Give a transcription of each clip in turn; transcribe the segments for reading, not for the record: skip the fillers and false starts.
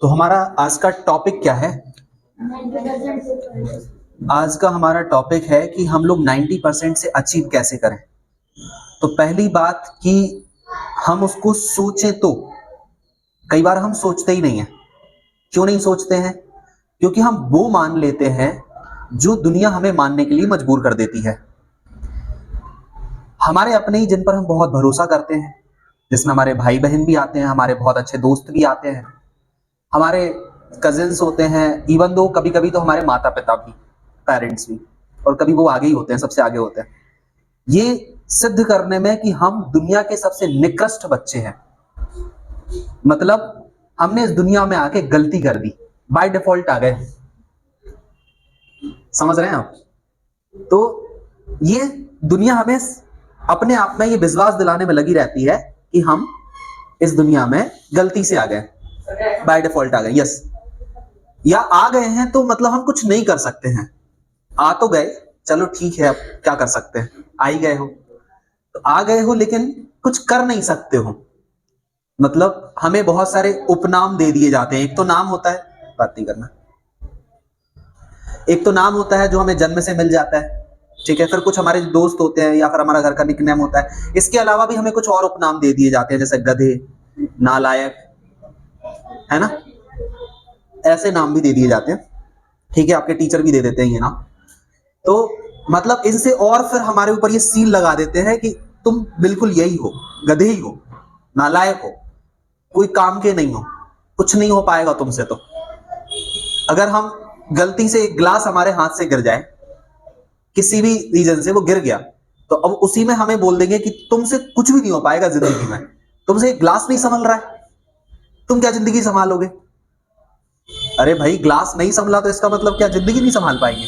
तो हमारा आज का टॉपिक क्या है? आज का हमारा टॉपिक है कि हम लोग 90% से अचीव कैसे करें। तो पहली बात कि हम उसको सोचें, तो कई बार हम सोचते ही नहीं हैं। क्यों नहीं सोचते हैं? क्योंकि हम वो मान लेते हैं जो दुनिया हमें मानने के लिए मजबूर कर देती है। हमारे अपने ही जिन पर हम बहुत भरोसा करते हैं, जिसमें हमारे भाई बहन भी आते हैं, हमारे बहुत अच्छे दोस्त भी आते हैं, हमारे कजिन्स होते हैं, इवन दो कभी कभी तो हमारे माता पिता भी, पेरेंट्स भी, और कभी वो आगे ही होते हैं, सबसे आगे होते हैं ये सिद्ध करने में कि हम दुनिया के सबसे निकृष्ट बच्चे हैं। मतलब हमने इस दुनिया में आके गलती कर दी, बाय डिफॉल्ट आ गए। समझ रहे हैं आप? तो ये दुनिया हमें अपने आप में ये विश्वास दिलाने में लगी रहती है कि हम इस दुनिया में गलती से आ गए, बाय डिफॉल्ट आ गए। यस, या आ गए हैं तो मतलब हम कुछ नहीं कर सकते हैं। आ तो गए, चलो ठीक है, अब क्या कर सकते हैं, आ ही गए हो तो आ गए हो, लेकिन कुछ कर नहीं सकते हो। मतलब हमें बहुत सारे उपनाम दे दिए जाते हैं। एक तो नाम होता है, बात नहीं करना, एक तो नाम होता है जो हमें जन्म से मिल जाता है, ठीक है। फिर कुछ हमारे दोस्त होते हैं या फिर हमारा घर का निकनेम होता है। इसके अलावा भी हमें कुछ और उपनाम दे दिए जाते हैं, जैसे गधे, नालायक, है ना, ऐसे नाम भी दे दिए जाते हैं, ठीक है। आपके टीचर भी दे देते हैं ये नाम। तो मतलब इनसे और फिर हमारे ऊपर ये सील लगा देते हैं कि तुम बिल्कुल यही हो, गधे ही हो, नालायक हो, कोई काम के नहीं हो, कुछ नहीं हो पाएगा तुमसे। तो अगर हम गलती से एक ग्लास हमारे हाथ से गिर जाए, किसी भी रीजन से वो गिर गया, तो अब उसी में हमें बोल देंगे कि तुमसे कुछ भी नहीं हो पाएगा जिंदगी में, तुमसे एक ग्लास नहीं संभल रहा है, तुम क्या जिंदगी संभालोगे? अरे भाई, ग्लास नहीं संभला तो इसका मतलब क्या जिंदगी नहीं संभाल पाएंगे?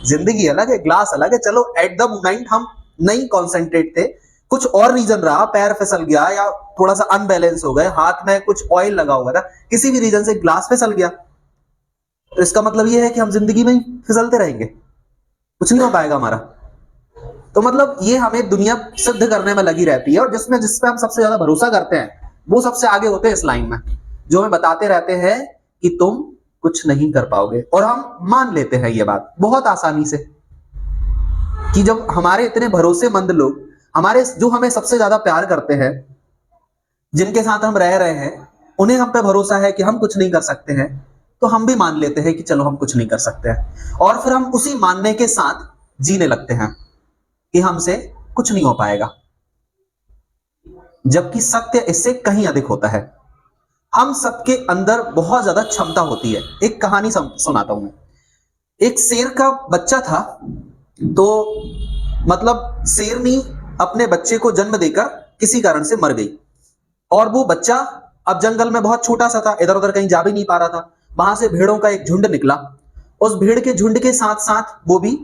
जिंदगी अलग है, ग्लास अलग है। चलो एट द मोमेंट हम नहीं कॉन्सेंट्रेट थे, कुछ और रीजन रहा, पैर फिसल गया या थोड़ा सा अनबैलेंस हो गए, हाथ में कुछ ऑयल लगा हुआ था, किसी भी रीजन से ग्लास फिसल गया, तो इसका मतलब यह है कि हम जिंदगी में फिसलते रहेंगे, कुछ नहीं हो पाएगा हमारा। तो मतलब ये हमें दुनिया सिद्ध करने में लगी रहती है, और जिसमें जिसपे हम सबसे ज्यादा भरोसा करते हैं वो सबसे आगे होते हैं इस लाइन में, जो हमें बताते रहते हैं कि तुम कुछ नहीं कर पाओगे। और हम मान लेते हैं ये बात बहुत आसानी से कि जब हमारे इतने भरोसेमंद लोग, हमारे जो हमें सबसे ज्यादा प्यार करते हैं, जिनके साथ हम रह रहे हैं, उन्हें हम पे भरोसा है कि हम कुछ नहीं कर सकते हैं, तो हम भी मान लेते हैं कि चलो हम कुछ नहीं कर सकते हैं, और फिर हम उसी मानने के साथ जीने लगते हैं कि हमसे कुछ नहीं हो पाएगा। जबकि सत्य इससे कहीं अधिक होता है। हम सबके अंदर बहुत ज्यादा क्षमता होती है। एक कहानी सुनाता हूं मैं। एक शेर का बच्चा था, तो मतलब शेरनी अपने बच्चे को जन्म देकर किसी कारण से मर गई, और वो बच्चा अब जंगल में बहुत छोटा सा था, इधर उधर कहीं जा भी नहीं पा रहा था। वहां से भेड़ों का एक झुंड निकला, उस भीड़ के झुंड के साथ साथ वो भी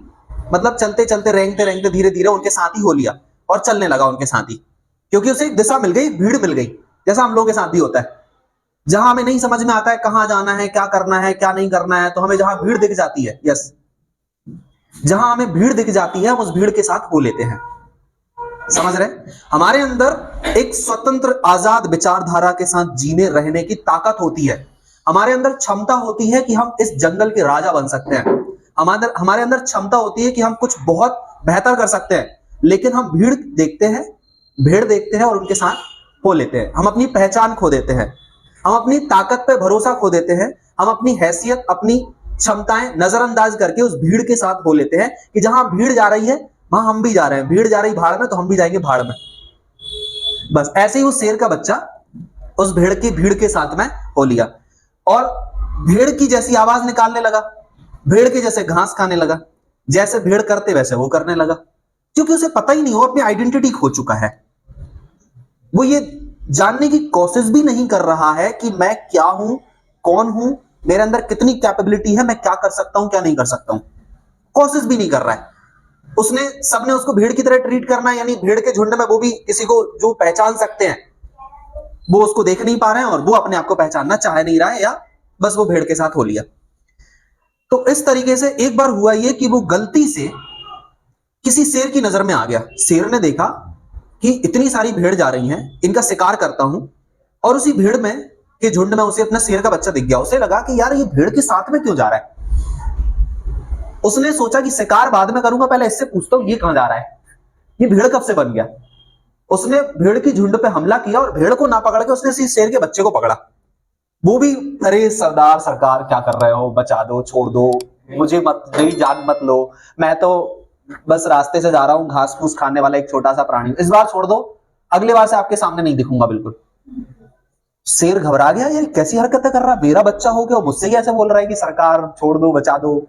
मतलब चलते चलते रेंगते रेंगते धीरे धीरे उनके साथ ही हो लिया, और चलने लगा उनके साथ ही, क्योंकि उसे एक दिशा मिल गई, भीड़ मिल गई। जैसा हम लोगों के साथ भी होता है, जहां हमें नहीं समझ में आता है कहां जाना है, क्या करना है, क्या नहीं करना है, तो हमें जहां भीड़ दिख जाती है, यस, जहां हमें भीड़ दिख जाती है हम उस भीड़ के साथ हो लेते हैं। समझ रहे? हमारे अंदर एक स्वतंत्र आजाद विचारधारा के साथ जीने रहने की ताकत होती है। हमारे अंदर क्षमता होती है कि हम इस जंगल के राजा बन सकते हैं। हमारे अंदर क्षमता होती है कि हम कुछ बहुत बेहतर कर सकते हैं, लेकिन हम भीड़ देखते हैं और उनके साथ हो लेते हैं। हम अपनी पहचान खो देते हैं, हम अपनी ताकत पे भरोसा खो देते हैं, हम अपनी हैसियत, अपनी क्षमताएं नजरअंदाज करके उस भीड़ के साथ हो लेते हैं कि जहां भीड़ जा रही है वहां हम भी जा रहे हैं, भीड़ जा रही भाड़ में तो हम भी जाएंगे भाड़ में। बस ऐसे ही उस शेर का बच्चा उस भीड़ के साथ में हो लिया, और भीड़ की जैसी आवाज निकालने लगा, भीड़ के जैसे घास खाने लगा, जैसे भीड़ करते वैसे वो करने लगा, क्योंकि उसे पता ही नहीं, वो अपनी आइडेंटिटी खो चुका है। वो ये जानने की कोशिश भी नहीं कर रहा है कि मैं क्या हूं, कौन हूं, मेरे अंदर कितनी कैपेबिलिटी है, मैं क्या कर सकता हूं, क्या नहीं कर सकता हूं, कोशिश भी नहीं कर रहा है। सबने उसको भीड़ की तरह ट्रीट करना है, यानी भीड़ के झुंड में वो भी किसी को जो पहचान सकते हैं वो उसको देख नहीं पा रहे हैं, और वो अपने आप को पहचानना चाह नहीं रहा है, या बस वो भीड़ के साथ हो लिया। तो इस तरीके से एक बार हुआ ये कि वो गलती से किसी शेर की नजर में आ गया। शेर ने देखा कि इतनी सारी भीड़ जा रही हैं, इनका शिकार करता हूं, और उसी भीड़ में के झुंड में उसे अपना शेर का बच्चा दिख गया। उसे लगा कि यार ये भीड़ के साथ में क्यों जा रहा है। उसने सोचा कि शिकार बाद में करूंगा, पहले इससे पूछता हूं ये कहां जा रहा है, ये भीड़ कब से बन गया। उसने भीड़ की झुंड पे हमला किया और भीड़ को ना पकड़ के उसने शेर के बच्चे को पकड़ा। वो भी, अरे सरदार सरकार क्या कर रहे हो, बचा दो, छोड़ दो, मुझे मत, मेरी जान मत लो, मैं तो बस रास्ते से जा रहा हूं, घास फूस खाने वाला एक छोटा सा प्राणी, इस बार छोड़ दो, अगली बार से आपके सामने नहीं दिखूंगा बिल्कुल। शेर घबरा गया, यार कैसी हरकतें कर रहा है, मेरा बच्चा हो गया, मुझसे कैसे बोल रहा है कि सरकार छोड़ दो, बचा दो।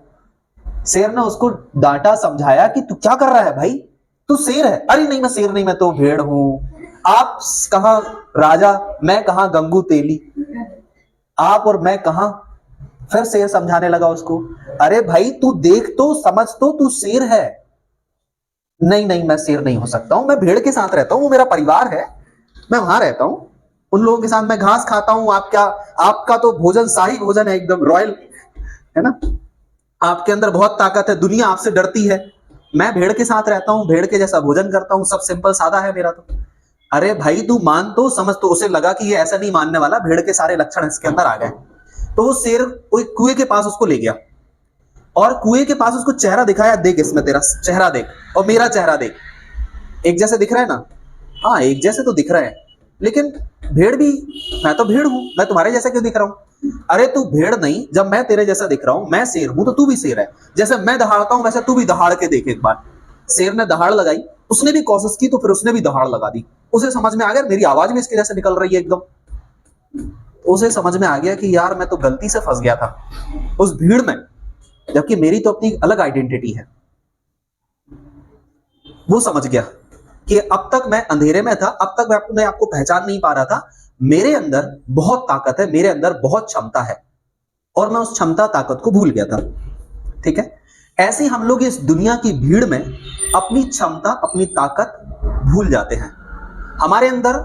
शेर ने उसको डांटा, समझाया कि तू क्या कर रहा है भाई, तू शेर है। अरे नहीं मैं शेर नहीं, मैं तो भेड़ हूं। आप कहां राजा, मैं कहां गंगू तेली, आप और मैं कहां। फिर शेर समझाने लगा उसको, अरे भाई तू देख तो, समझ तो, तू शेर है। नहीं नहीं मैं शेर नहीं हो सकता हूं, मैं भेड़ के साथ रहता हूं, वो मेरा परिवार है, मैं वहां रहता हूं, उन लोगों के साथ मैं घास खाता हूं। आपका तो भोजन शाही भोजन है, एकदम रॉयल है ना, आपके अंदर बहुत ताकत है, दुनिया आपसे डरती है। मैं भेड़ के साथ रहता हूं, भेड़ के जैसा भोजन करता हूं, सब सिंपल सादा है मेरा तो। अरे भाई तू मान तो, समझ तो। उसे लगा कि ये ऐसा नहीं मानने वाला, भेड़ के सारे लक्षण इसके अंदर आ गए। तो वो शेर कोई कुएं के पास उसको ले गया और कुएं के पास उसको चेहरा दिखाया, देख इसमें तेरा चेहरा देख और मेरा चेहरा देख, एक जैसे दिख रहा है ना। हाँ एक जैसे तो दिख रहा है, लेकिन भेड़ भी, मैं तो भेड़ हूं, मैं तुम्हारे जैसा क्यों दिख रहा हूं। अरे तू भेड़ नहीं, जब मैं तेरे जैसा दिख रहा हूं, मैं शेर हूं तो तू भी शेर है। जैसे मैं दहाड़ता हूं वैसे तू भी दहाड़ के देख एक बार। शेर ने दहाड़ लगाई, उसने भी कोशिश की तो फिर उसने भी दहाड़ लगा दी। उसे समझ में आ गया मेरी आवाज भी इसके जैसे निकल रही है एकदम। उसे समझ में आ गया कि यार मैं तो गलती से फंस गया था उस भीड़ में, जबकि मेरी तो अपनी अलग आइडेंटिटी है। वो समझ गया कि अब तक मैं अंधेरे में था, अब तक मैं अपने आप को पहचान नहीं पा रहा था। मेरे अंदर बहुत ताकत है, मेरे अंदर बहुत क्षमता है, और मैं उस क्षमता ताकत को भूल गया था। ठीक है, ऐसे हम लोग इस दुनिया की भीड़ में अपनी क्षमता, अपनी ताकत भूल जाते हैं। हमारे अंदर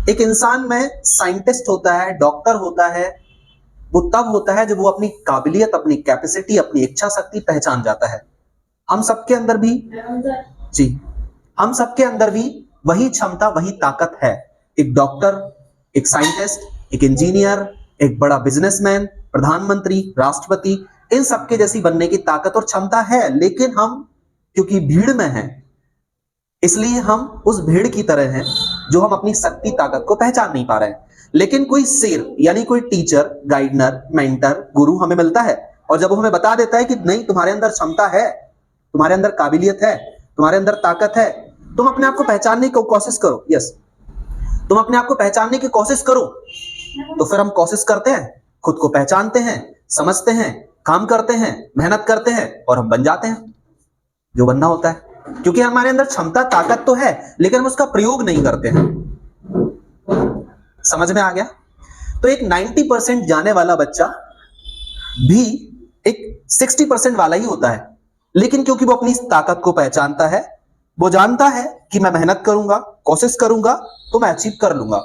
एक इंसान में साइंटिस्ट होता है, डॉक्टर होता है, वो तब होता है जब वो अपनी काबिलियत, अपनी कैपेसिटी, अपनी इच्छा शक्ति पहचान जाता है। हम सबके अंदर भी जी, हम सबके अंदर भी वही क्षमता, वही ताकत है। एक डॉक्टर, एक साइंटिस्ट, एक इंजीनियर, एक बड़ा बिजनेसमैन, प्रधानमंत्री, राष्ट्रपति, इन सबके जैसी बनने की ताकत और क्षमता है। लेकिन हम क्योंकि भीड़ में हैं, इसलिए हम उस भीड़ की तरह हैं जो हम अपनी शक्ति, ताकत को पहचान नहीं पा रहे हैं। लेकिन कोई शेर यानी कोई टीचर, गाइडर, मेंटर, गुरु हमें मिलता है, और जब वो हमें बता देता है कि नहीं तुम्हारे अंदर क्षमता है, तुम्हारे अंदर काबिलियत है, तुम्हारे अंदर ताकत है, तुम अपने आप को पहचानने की कोशिश करो। यस, तुम अपने आप को पहचानने की कोशिश करो। तो फिर हम कोशिश करते हैं, खुद को पहचानते हैं, समझते हैं, काम करते हैं, मेहनत करते हैं, और हम बन जाते हैं जो बनना होता है। क्योंकि हमारे अंदर क्षमता, ताकत तो है, लेकिन हम उसका प्रयोग नहीं करते हैं। समझ में आ गया। तो एक 90% जाने वाला बच्चा भी एक 60% वाला ही होता है, लेकिन क्योंकि वो अपनी ताकत को पहचानता है, वो जानता है कि मैं मेहनत करूंगा, कोशिश करूंगा तो मैं अचीव कर लूंगा,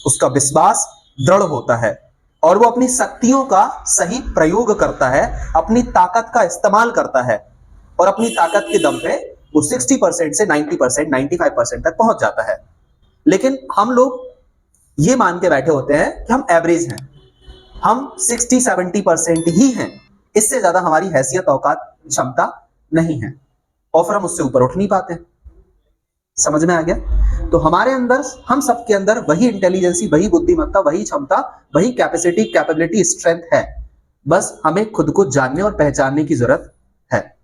उसका विश्वास दृढ़ होता है और वो अपनी शक्तियों का सही प्रयोग करता है, अपनी ताकत का इस्तेमाल करता है, और अपनी ताकत के दम पे वो 60% से 90%, 95% तक पहुंच जाता है। लेकिन हम लोग ये मान के बैठे होते हैं कि हम एवरेज हैं, हम 60-70% ही हैं, इससे ज्यादा हमारी हैसियत, औकात, क्षमता नहीं है, और फिर हम उससे ऊपर उठ नहीं पाते। समझ में आ गया। तो हमारे अंदर, हम सबके अंदर वही इंटेलिजेंसी, वही बुद्धिमत्ता, वही क्षमता, वही कैपेसिटी, कैपेबिलिटी, स्ट्रेंथ है। बस हमें खुद को जानने और पहचानने की जरूरत है।